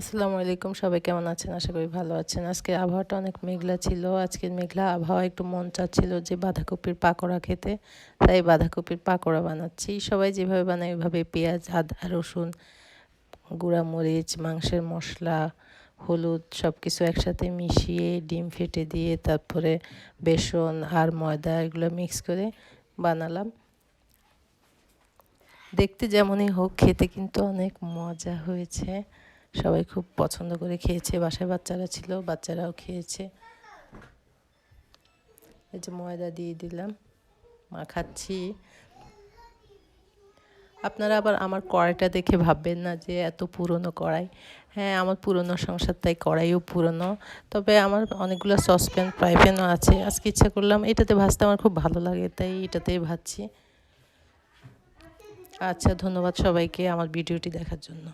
আসসালামু আলাইকুম, সবাই কেমন আছেন? আশা করি ভালো আছেন। আজকে আবহাওয়াটা অনেক মেঘলা ছিল। আজকের মেঘলা আবহাওয়া একটু মন চাচ্ছিল যে বাঁধাকপির পাকোড়া খেতে, তাই বাঁধাকপির পাকোড়া বানাচ্ছি। সবাই যেভাবে বানায় ওইভাবে পেঁয়াজ, আদা, রসুন, গুঁড়া মরিচ, মাংসের মশলা, হলুদ সব কিছু একসাথে মিশিয়ে ডিম ফেটে দিয়ে তারপরে বেসন আর ময়দা এগুলো মিক্স করে বানালাম। দেখতে যেমনই হোক, খেতে কিন্তু অনেক মজা হয়েছে। সবাই খুব পছন্দ করে খেয়েছে, বাসায় বাচ্চারা ছিল, বাচ্চারাও খেয়েছে। এই যে ময়দা দিয়ে দিলাম, মাখাচ্ছি। আপনারা আবার আমার কড়াইটা দেখে ভাববেন না যে এত পুরনো কড়াই। হ্যাঁ, আমার পুরনো সংসার, তাই কড়াইও পুরনো। তবে আমার অনেকগুলো সসপ্যান, ফ্রাই প্যানও আছে। আজকে ইচ্ছা করলাম এটাতে ভাজতে, আমার খুব ভালো লাগে, তাই এটাতেই ভাজছি। আচ্ছা, ধন্যবাদ সবাইকে আমার ভিডিওটি দেখার জন্য।